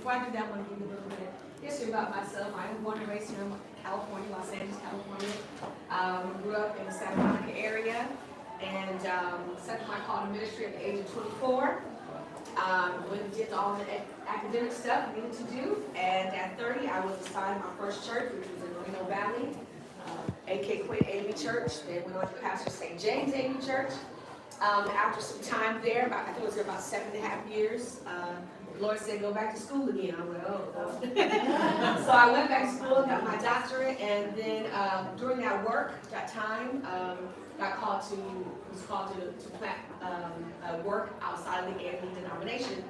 before I do that, I want to give you a little bit of history about myself. I was born and raised here in California, Los Angeles, California. Grew up in the Santa Monica area and accepted my call to ministry at the age of 24. Went and did all the academic stuff I needed to do. And at 30, I was assigned my first church, which was in Reno Valley, A.K. Quinn AME Church. Then went on to pastor St. James AME Church. After some time there, I think it was about 7.5 years, the Lord said, go back to school again. I went, oh. So I went back to school, got my doctorate, and then during that time, was called to plant work outside of the AME denomination,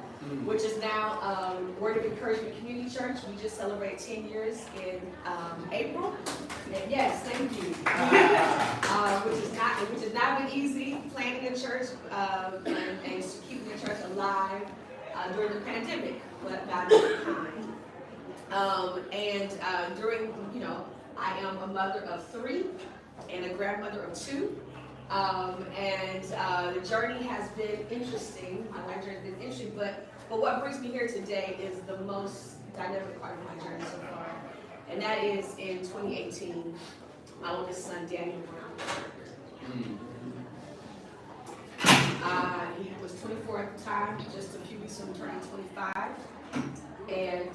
which is now Word of Encouragement Community Church. We just celebrated 10 years in April. And yes, thank you. Which has not been easy, planting a church and keeping the church alive during the pandemic, but God is kind. During, I am a mother of 3 and a grandmother of 2. The journey has been interesting. My life journey has been interesting, but what brings me here today is the most dynamic part of my journey so far. And that is in 2018, my oldest son, Daniel Brown. He was 24 at the time, just a few weeks from turning 25. And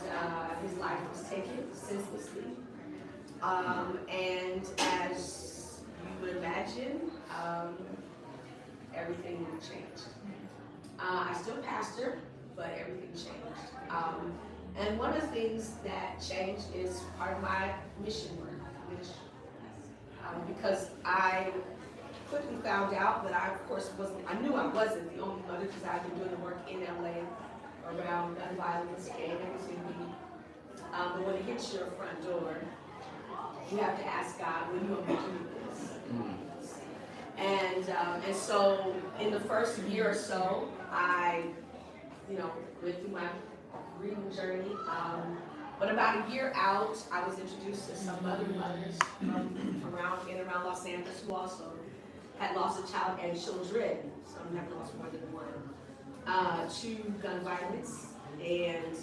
his life was taken senselessly. And as you would imagine, everything changed. I still pastor, but everything changed. And one of the things that changed is part of my mission work, ministry. Because I quickly found out that I, of course, I knew I wasn't the only mother because I've been doing the work in LA around gun violence, gang activity. But when it hits your front door, you have to ask God, when you want me to do this? And so in the first year or so, I, went through my reading journey. But about a year out, I was introduced to some other mothers from around Los Angeles who also had lost a child and children. Some have lost more than one to gun violence. And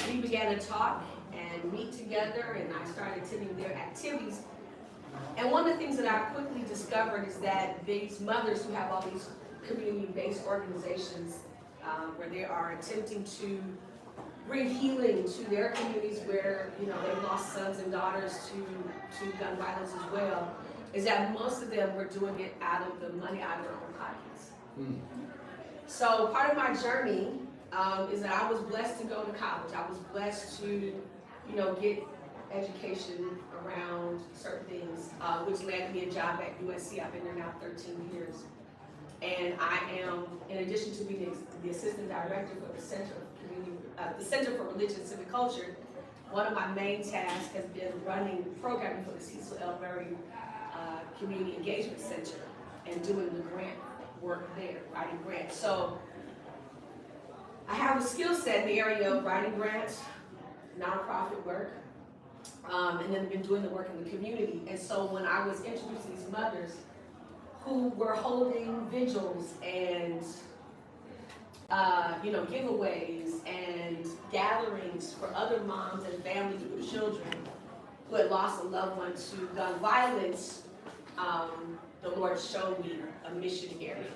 we began to talk and meet together, and I started attending their activities. And one of the things that I quickly discovered is that these mothers who have all these community-based organizations where they are attempting to bring healing to their communities where they've lost sons and daughters to gun violence as well, is that most of them were doing it out of the money out of their own pockets. So part of my journey is that I was blessed to go to college. I was blessed to get education around certain things, which landed me a job at USC. I've been there now 13 years. And I am, in addition to being the assistant director for the Center for Religion and Civic Culture, one of my main tasks has been running programming for the Cecil L. Murray Community Engagement Center and doing the grant work there, writing grants. So I have a skill set in the area of writing grants, nonprofit work, and then been doing the work in the community. And so when I was introduced to these mothers who were holding vigils and giveaways and gatherings for other moms and families with children who had lost a loved one to gun violence, the Lord showed me a mission area.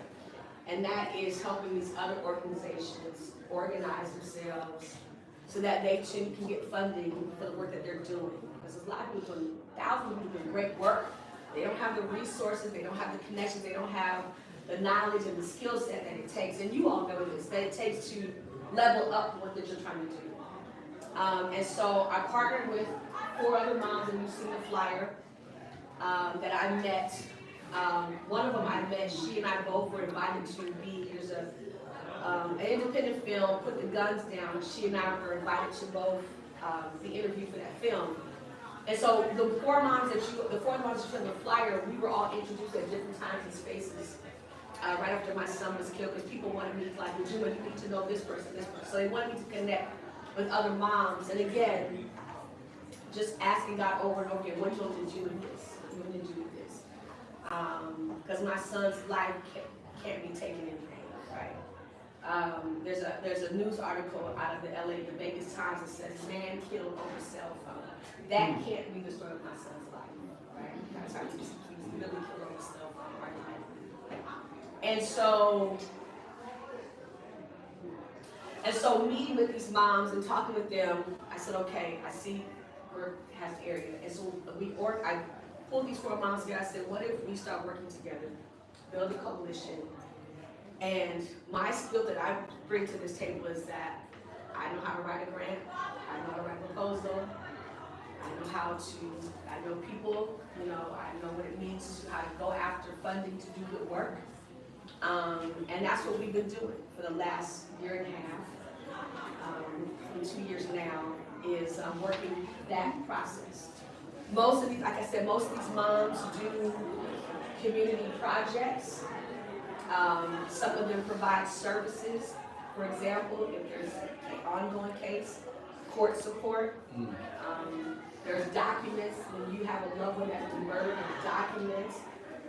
And that is helping these other organizations organize themselves so that they too can get funding for the work that they're doing. Because there's a lot of people doing, thousands of people doing great work. They don't have the resources, they don't have the connections, they don't have the knowledge and the skill set that it takes, and you all know this, that it takes to level up what that you're trying to do. And so I partnered with 4 other moms, and you've seen the flyer that I met. One of them I met, she and I both were invited to be, there's an independent film, Put the Guns Down. She and I were invited to both the interview for that film. And so the 4 moms that you on the flyer, we were all introduced at different times and spaces. Right after my son was killed, because people wanted me to, like, Najuma, you need to know this person. So they wanted me to connect with other moms. And again, just asking God over and over again, when do you want to do this? When did you do this? Because my son's life can't be taken in vain, right? there's a news article out of the LA, the Vegas Times that says man killed over cell phone. That can't be the story of my son's life, right? That's how he was really killed over cell phone, right? And so meeting with these moms and talking with them, I said, okay, I see work has area. And so I pulled these 4 moms together. I said, what if we start working together, build a coalition? And my skill that I bring to this table is that I know how to write a grant, I know how to write a proposal, I know people, I know what it means to how to go after funding to do good work. And that's what we've been doing for the last year and a half, 2 years now, is working that process. Most of these, like I said, most of these moms do community projects. Some of them provide services. For example, if there's an ongoing case, court support. There's documents when you have a loved one that's been murdered, there's documents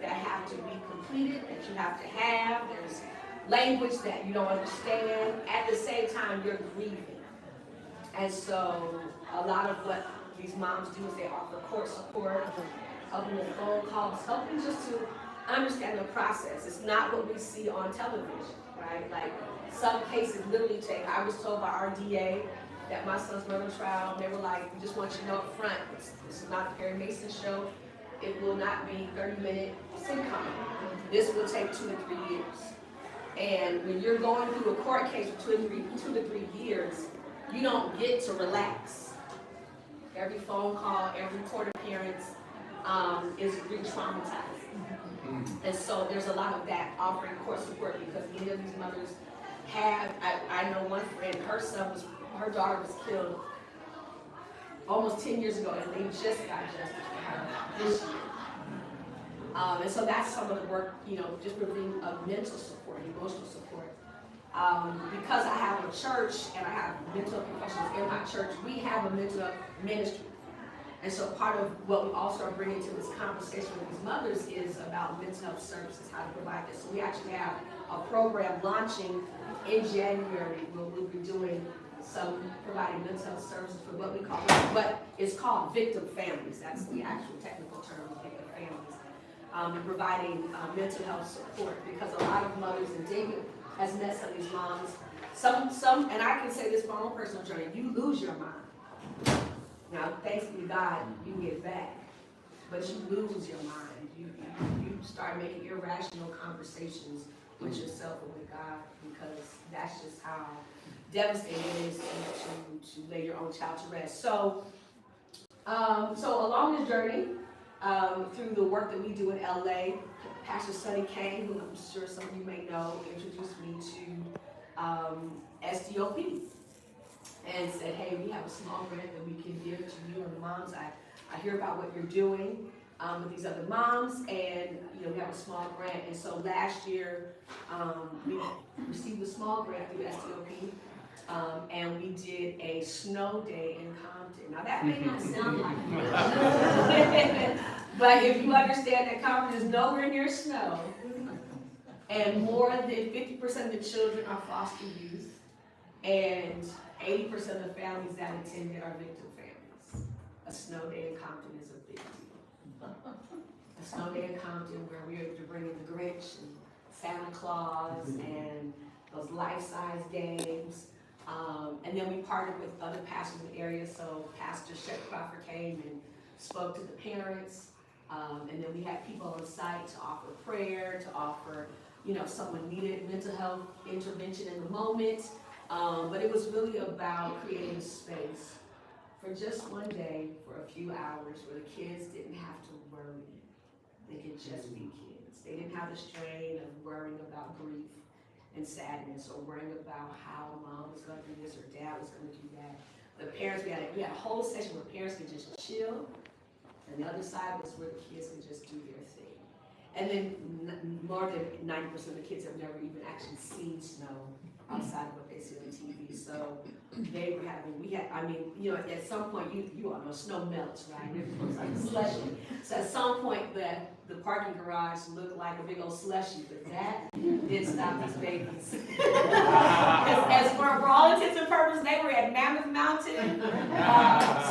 that have to be completed, that you have to have. There's language that you don't understand. At the same time, you're grieving. And so a lot of what these moms do is they offer court support, helping with phone calls, helping just to understand the process. It's not what we see on television, right? Like some cases literally I was told by our DA that my son's murder trial, they were like, we just want you to know up front, this is not the Perry Mason show. It will not be 30-minute sitcom. This will take 2 to 3 years. And when you're going through a court case for 2 to 3 years, you don't get to relax. Every phone call, every court appearance is re-traumatizing. And so there's a lot of that offering court support because many of these mothers have, I know one friend, her daughter was killed almost 10 years ago and they just got justice for her this year. And so that's some of the work, just providing mental support, emotional support. Because I have a church and I have mental professionals in my church, we have a mental health ministry. And so part of what we also are bringing to this conversation with these mothers is about mental health services, how to provide this. So we actually have a program launching in January where we'll be doing providing mental health services for what is called victim families. That's the actual technical term, victim families. And providing mental health support because a lot of mothers, and David has met some of these moms, some, and I can say this from my own personal journey, you lose your mind. Now, thanks be to God, you get it back, but you lose your mind. You start making irrational conversations with yourself and with God because that's just how devastating it is to lay your own child to rest. So along this journey, through the work that we do in LA, Pastor Sonny Kane, who I'm sure some of you may know, introduced me to SDOP and said, hey, we have a small grant that we can give to you and the moms. I hear about what you're doing with these other moms, and we have a small grant. And so last year, we received a small grant through SDOP, and we did a snow day in Compton. Now that may not sound like it, but if you understand that Compton is nowhere near snow, and more than 50% of the children are foster youth, and 80% of the families that attended are victim families. A snow day in Compton is a big deal. A snow day in Compton where we are to bring in the Grinch and Santa Claus and those life-size games. And then we partnered with other pastors in the area. So Pastor Shep Crawford came and spoke to the parents. And then we had people on site to offer prayer, to offer, someone needed mental health intervention in the moment. But it was really about creating a space for just one day, for a few hours, where the kids didn't have to worry. They could just be kids. They didn't have the strain of worrying about grief and sadness, or worrying about how mom was going to do this or dad was going to do that. The parents, we had a whole session where parents could just chill, and the other side was where the kids could just do their thing. And then more than 90% of the kids have never even actually seen snow outside of what they see on TV. So they were at some point, you all know snow melts, right? It looks like slushy. So at some point, the parking garage looked like a big old slushy, but that didn't stop these babies. as for all intents and purposes, they were at Mammoth Mountain,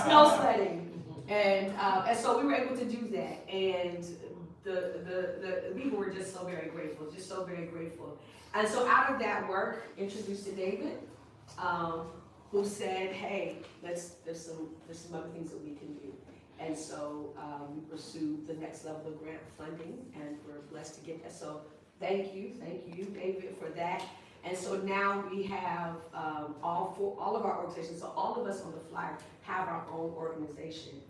snow sledding. And so we were able to do that. And the people were just so very grateful, just so very grateful. And so out of that work, introduced to David, who said, hey, there's some other things that we can do. And so we pursued the next level of grant funding, and we're blessed to get that. So thank you, David, for that. And so now we have all of our organizations, so all of us on the flyer have our own organization.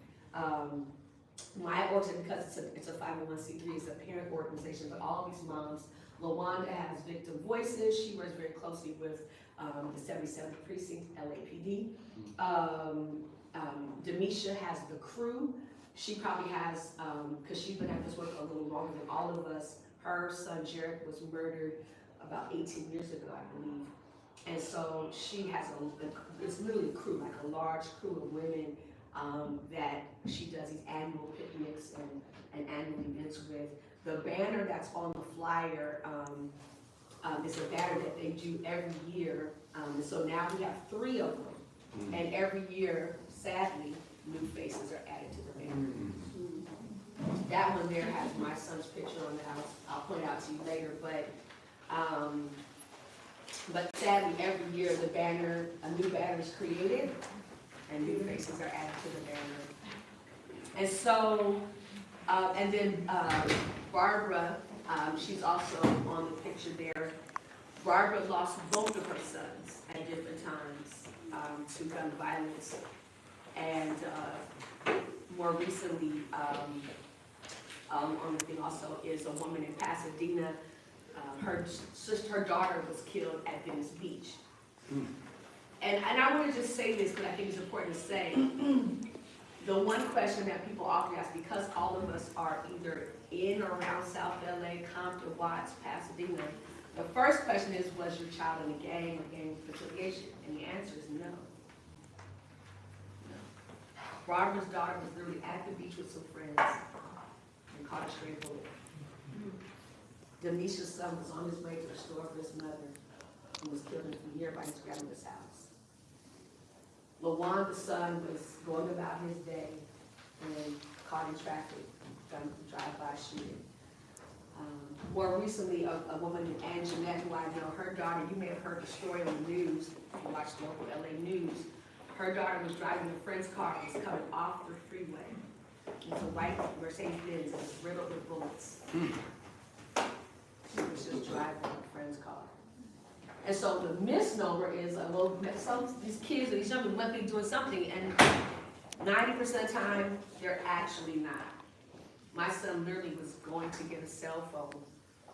My organization, because it's a 501c3, it's a parent organization, but all of these moms, LaWanda has Victim Voices. She works very closely with the 77th Precinct, LAPD. Demisha has The Crew. She probably has, because she's been at this work a little longer than all of us. Her son, Jared, was murdered about 18 years ago, I believe. And so she has it's literally a crew, like a large crew of women that she does these annual picnics and annual events with. The banner that's on the flyer is a banner that they do every year. And so now we have 3 of them. And every year, sadly, new faces are added to the banner. That one there has my son's picture on it. I'll point it out to you later. But sadly, every year a new banner is created, and new faces are added to the banner. And so, and then Barbara, she's also on the picture there. Barbara lost both of her sons at different times to gun violence. And more recently, on the thing also is a woman in Pasadena. Her daughter was killed at Venice Beach. And I want to just say this because I think it's important to say. The one question that people often ask, because all of us are either in or around South LA, Compton, Watts, Pasadena, the first question is, was your child in a gang or gang affiliation? And the answer is no. Barbara's daughter was literally at the beach with some friends and caught a stray bullet. Denisha's son was on his way to the store for his mother and was killed in a nearby his grandmother's house. LaWanda's son was going about his day and caught in traffic, drive-by shooting. More recently, a woman, Ann Jeanette, who I know, her daughter, you may have heard the story on the news, if you watched local LA news. Her daughter was driving a friend's car, was coming off the freeway. It was a white Mercedes-Benz, it was riddled with bullets. She was just driving a friend's car. And so the misnomer is, well, these kids or these young people might be doing something, and 90% of the time, they're actually not. My son literally was going to get a cell phone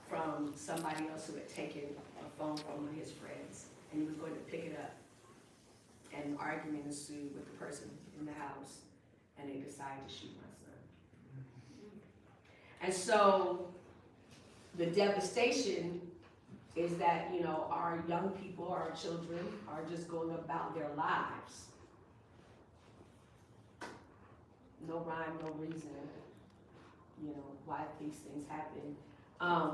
from somebody else who had taken a phone from one of his friends, and he was going to pick it up. And an argument ensued with the person in the house, and they decided to shoot my son. And so the devastation is that, our young people, our children, are just going about their lives. No rhyme, no reason, why these things happen.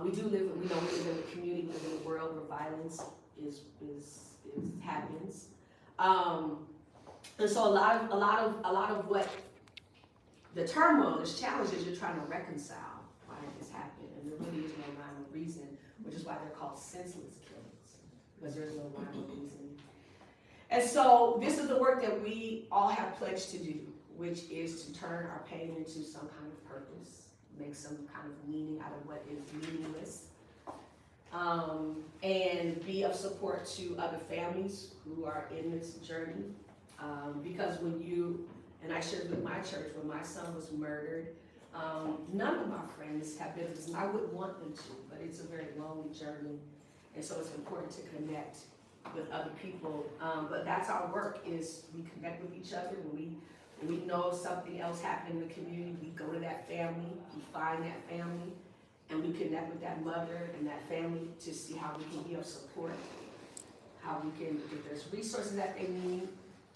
We live in a community, we live in a world where violence happens. And so a lot of what the turmoil, this challenges you're trying to reconcile why this happened, and there really is no rhyme or reason, which is why they're called senseless killings, because there's no rhyme or reason. And so this is the work that we all have pledged to do, which is to turn our pain into some kind of purpose, make some kind of meaning out of what is meaningless. And be of support to other families who are in this journey. Because and I shared with my church, when my son was murdered, none of my friends have business, and I wouldn't want them to, but it's a very lonely journey. And so it's important to connect with other people. But that's our work, is we connect with each other. When we know something else happened in the community, we go to that family, we find that family, and we connect with that mother and that family to see how we can be of support, how we can, if there's resources that they need,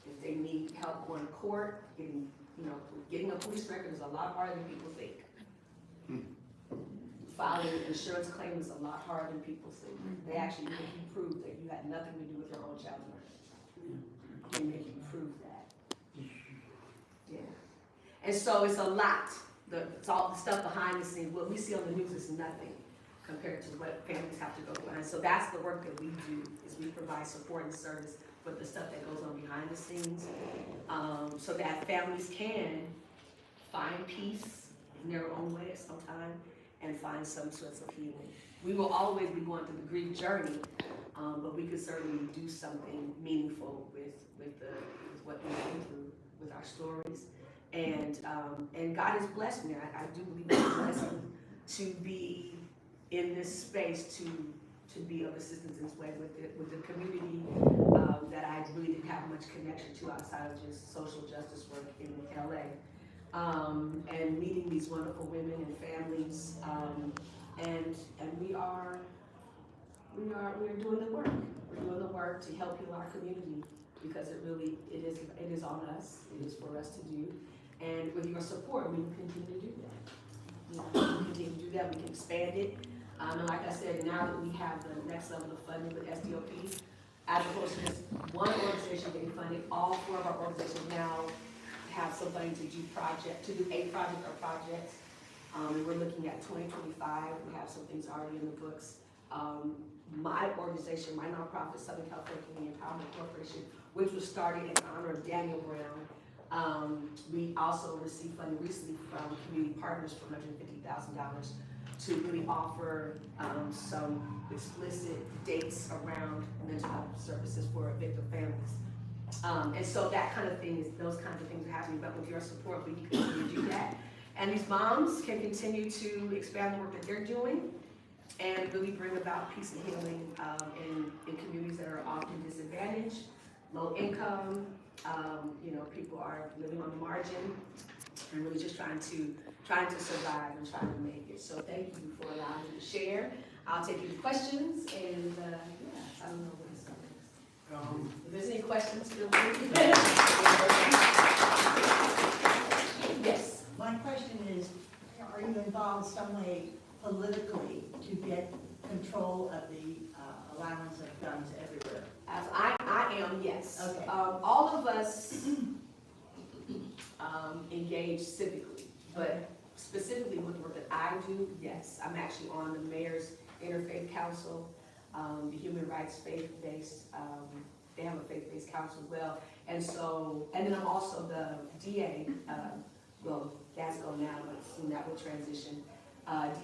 if they need help going to court, getting a police record is a lot harder than people think. filing an insurance claim is a lot harder than people think. They actually make you prove that you had nothing to do with your own child murder. They make you prove that. Yeah. And so it's a lot. It's all the stuff behind the scenes. What we see on the news is nothing compared to what families have to go through. And so that's the work that we do, is we provide support and service for the stuff that goes on behind the scenes, so that families can find peace in their own way at some time and find some sorts of healing. We will always be going through the grief journey, but we could certainly do something meaningful with what we've been through, with our stories. And God has blessed me. I do believe it's a blessing to be in this space, to be of assistance in this way with the community that I really didn't have much connection to outside of just social justice work in LA. And meeting these wonderful women and families, and we are doing the work. We're doing the work to help heal our community, because it is on us. It is for us to do. And with your support, we can continue to do that. We can continue to do that. We can expand it. And like I said, now that we have the next level of funding with SDOP, as opposed to just one organization getting funded, all 4 of our organizations now have some funding to do a project or projects. And we're looking at 2025. We have some things already in the books. My organization, my nonprofit, Southern California Community Empowerment Corporation, which was started in honor of Daniel Brown. We also received funding recently from community partners for $150,000 to really offer some explicit dates around mental health services for victim families. And so that kind of thing those kinds of things are happening, but with your support, we can continue to do that. And these moms can continue to expand the work that they're doing and really bring about peace and healing in communities that are often disadvantaged, low income, people are living on the margin and really just trying to survive and trying to make it. So thank you for allowing me to share. I'll take any questions, and I don't know what is next. If there's any questions, feel free. Yes. My question is, are you involved some way politically to get control of the allowance of guns everywhere? As I am, yes. Okay. All of us engage civically, but specifically with the work that I do, yes. I'm actually on the Mayor's Interfaith Council, the Human Rights Faith-Based, they have a faith-based council as well. And then I'm also the DA, Gascon now, but soon that will transition.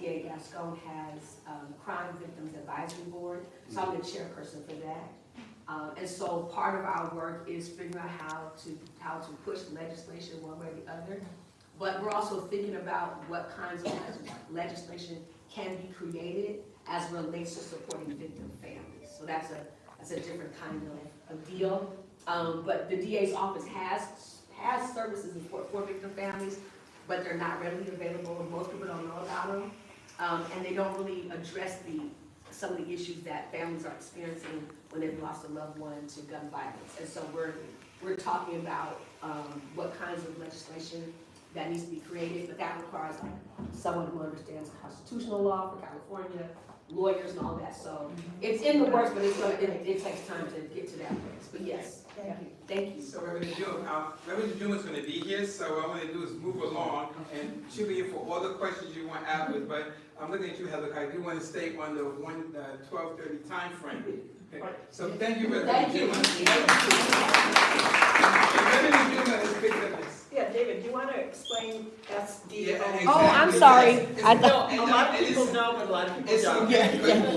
DA Gascon has Crime Victims Advisory Board, so I'm the chairperson for that. And so part of our work is figuring out how to push legislation one way or the other. But we're also thinking about what kinds of legislation can be created as it relates to supporting victim families. So that's a different kind of deal. But the DA's office has services and support for victim families, but they're not readily available. Most people don't know about them, and they don't really address some of the issues that families are experiencing when they've lost a loved one to gun violence. And so we're talking about what kinds of legislation that needs to be created, but that requires someone who understands constitutional law for California, lawyers and all that. So it's in the works, but it takes time to get to that place. But yes, thank you. So Reverend Najuma is going to be here, so what I'm going to do is move along, and she'll be here for all the questions you want afterwards. But I'm looking at you, Heather. I do want to stay on the 12:30 time frame. Okay. So thank you, Reverend Najuma. Reverend Najuma is big business. Yeah, David, do you want to explain SDO? Yeah, exactly. Oh, I'm sorry. A A lot of people know, but a lot of people don't. Okay.